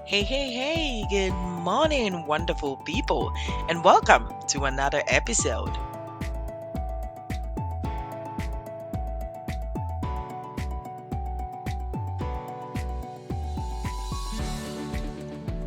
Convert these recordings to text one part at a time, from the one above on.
Hey, hey, hey, good morning, wonderful people, and welcome to another episode.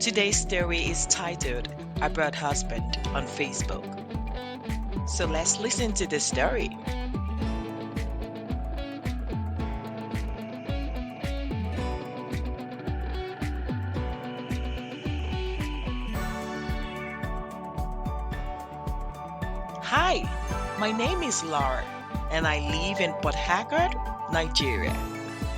Today's story is titled Abroad Husband on Facebook. So let's listen to the story. Hi, my name is Laura, and I live in Port Harcourt, Nigeria.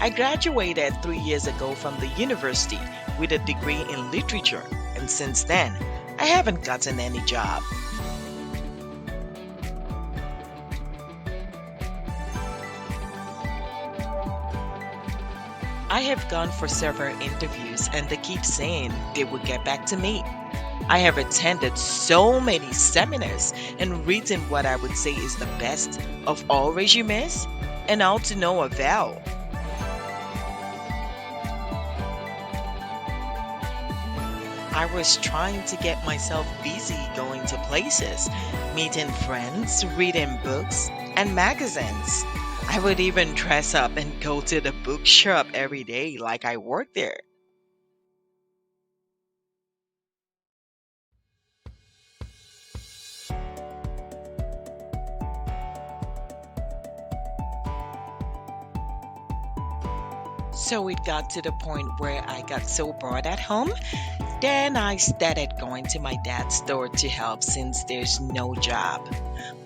I graduated 3 years ago from the university with a degree in literature, and since then, I haven't gotten any job. I have gone for several interviews, and they keep saying they will get back to me. I have attended so many seminars and written what I would say is the best of all resumes, and all to no avail. I was trying to get myself busy going to places, meeting friends, reading books and magazines. I would even dress up and go to the bookshop every day like I work there. So it got to the point where I got so bored at home. Then I started going to my dad's store to help since there's no job.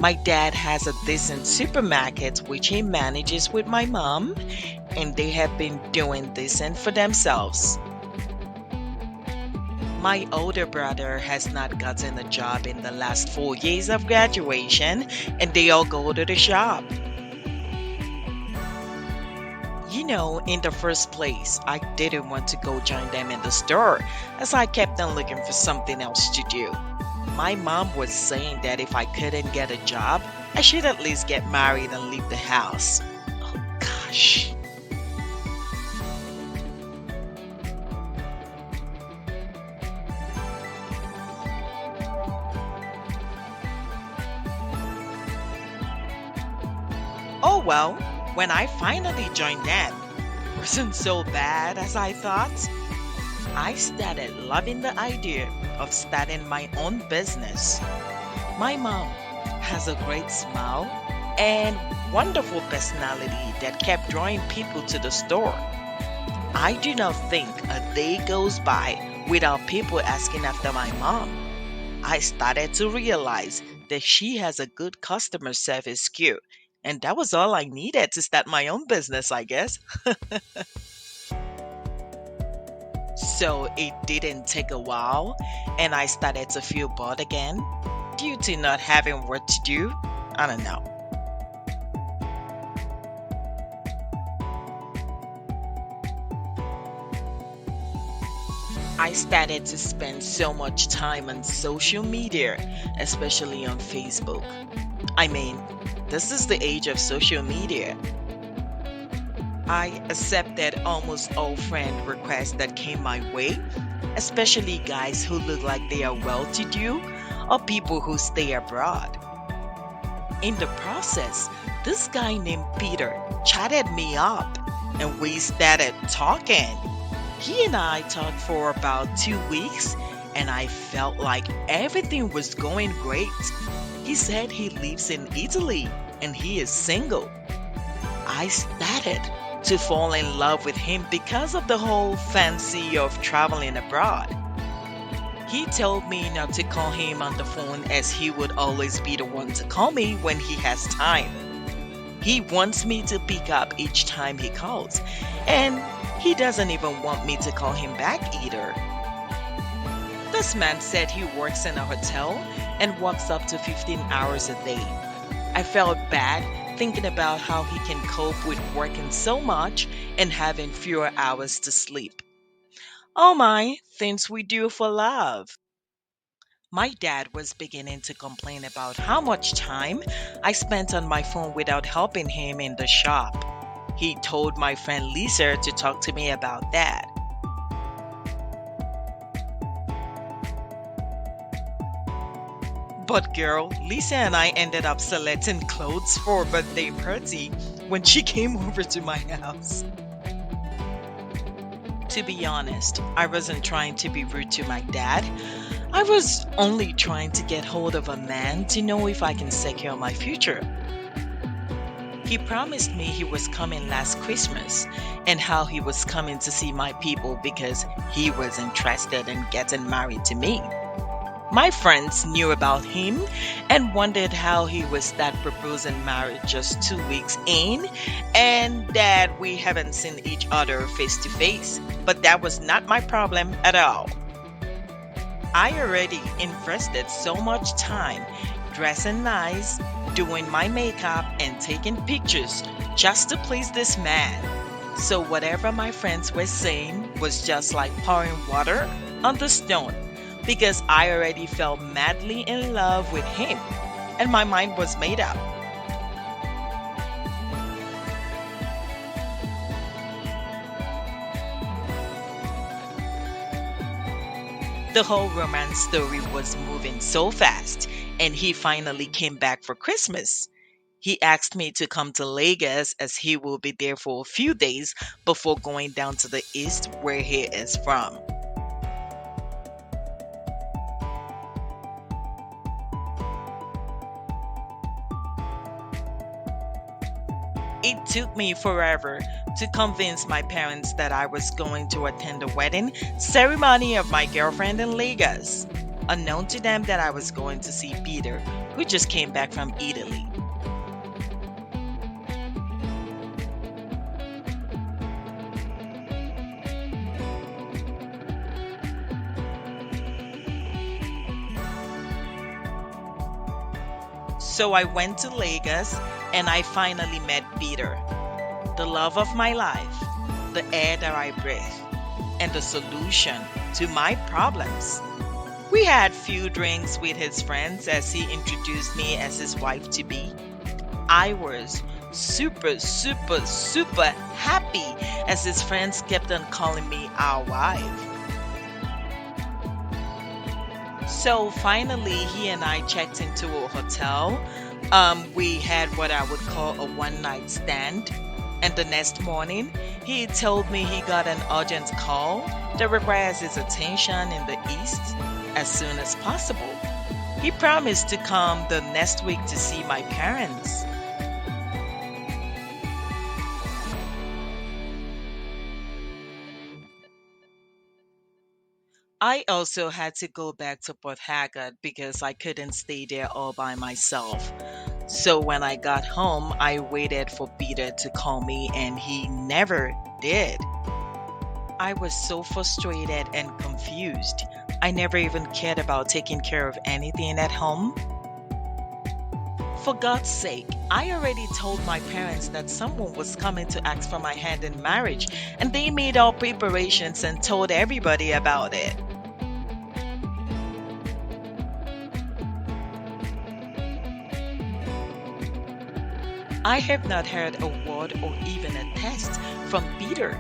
My dad has a decent supermarket which he manages with my mom, and they have been doing decent for themselves. My older brother has not gotten a job in the last 4 years of graduation, and they all go to the shop. In the first place, I didn't want to go join them in the store as I kept on looking for something else to do. My mom was saying that if I couldn't get a job, I should at least get married and leave the house. Oh gosh. Oh well, when I finally joined them, it wasn't so bad as I thought. I started loving the idea of starting my own business. My mom has a great smile and wonderful personality that kept drawing people to the store. I do not think a day goes by without people asking after my mom. I started to realize that she has a good customer service skill, and that was all I needed to start my own business, I guess. So it didn't take a while, and I started to feel bored again due to not having work to do. I don't know. I started to spend so much time on social media, especially on Facebook. I mean, this is the age of social media. I accepted almost all friend requests that came my way, especially guys who look like they are well to do or people who stay abroad. In the process, this guy named Peter chatted me up and we started talking. He and I talked for about 2 weeks and I felt like everything was going great. He said he lives in Italy and he is single. I started to fall in love with him because of the whole fancy of traveling abroad. He told me not to call him on the phone as he would always be the one to call me when he has time. He wants me to pick up each time he calls, and he doesn't even want me to call him back either. This man said he works in a hotel and works up to 15 hours a day. I felt bad thinking about how he can cope with working so much and having fewer hours to sleep. Oh my, things we do for love. My dad was beginning to complain about how much time I spent on my phone without helping him in the shop. He told my friend Lisa to talk to me about that. But girl, Lisa and I ended up selecting clothes for a birthday party when she came over to my house. To be honest, I wasn't trying to be rude to my dad. I was only trying to get hold of a man to know if I can secure my future. He promised me he was coming last Christmas and how he was coming to see my people because he was interested in getting married to me. My friends knew about him and wondered how he was that proposing marriage just 2 weeks in and that we haven't seen each other face to face. But that was not my problem at all. I already invested so much time dressing nice, doing my makeup, and taking pictures just to please this man. So whatever my friends were saying was just like pouring water on the stone because I already fell madly in love with him and my mind was made up. The whole romance story was moving so fast, and he finally came back for Christmas. He asked me to come to Lagos as he will be there for a few days before going down to the east where he is from. It took me forever to convince my parents that I was going to attend the wedding ceremony of my girlfriend in Lagos, unknown to them that I was going to see Peter, who just came back from Italy. So I went to Lagos and I finally met Peter, the love of my life, the air that I breathe, and the solution to my problems. We had few drinks with his friends as he introduced me as his wife to be. I was super, super, super happy as his friends kept on calling me our wife. So finally, he and I checked into a hotel. We had what I would call a one night stand. And the next morning, he told me he got an urgent call that requires his attention in the East as soon as possible. He promised to come the next week to see my parents. I also had to go back to Port Haggard because I couldn't stay there all by myself. So when I got home, I waited for Peter to call me and he never did. I was so frustrated and confused. I never even cared about taking care of anything at home. For God's sake, I already told my parents that someone was coming to ask for my hand in marriage, and they made all preparations and told everybody about it. I have not heard a word or even a text from Peter.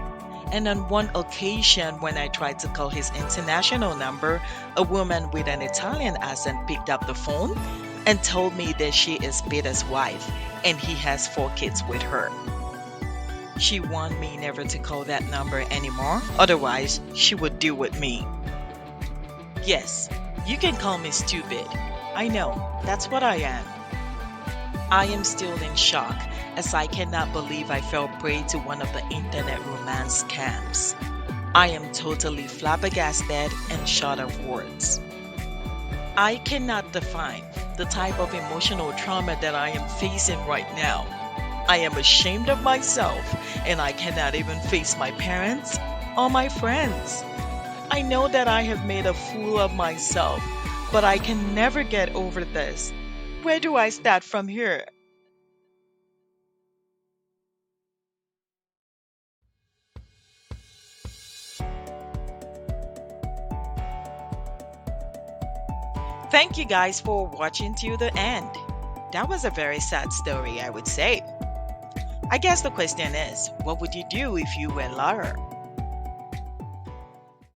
And on one occasion, when I tried to call his international number, a woman with an Italian accent picked up the phone and told me that she is Peter's wife and he has 4 kids with her. She warned me never to call that number anymore, otherwise, she would deal with me. Yes, you can call me stupid. I know, that's what I am. I am still in shock as I cannot believe I fell prey to one of the internet romance scams. I am totally flabbergasted and short of words. I cannot define the type of emotional trauma that I am facing right now. I am ashamed of myself and I cannot even face my parents or my friends. I know that I have made a fool of myself, but I can never get over this. Where do I start from here? Thank you guys for watching to the end. That was a very sad story, I would say. I guess the question is, what would you do if you were Laura?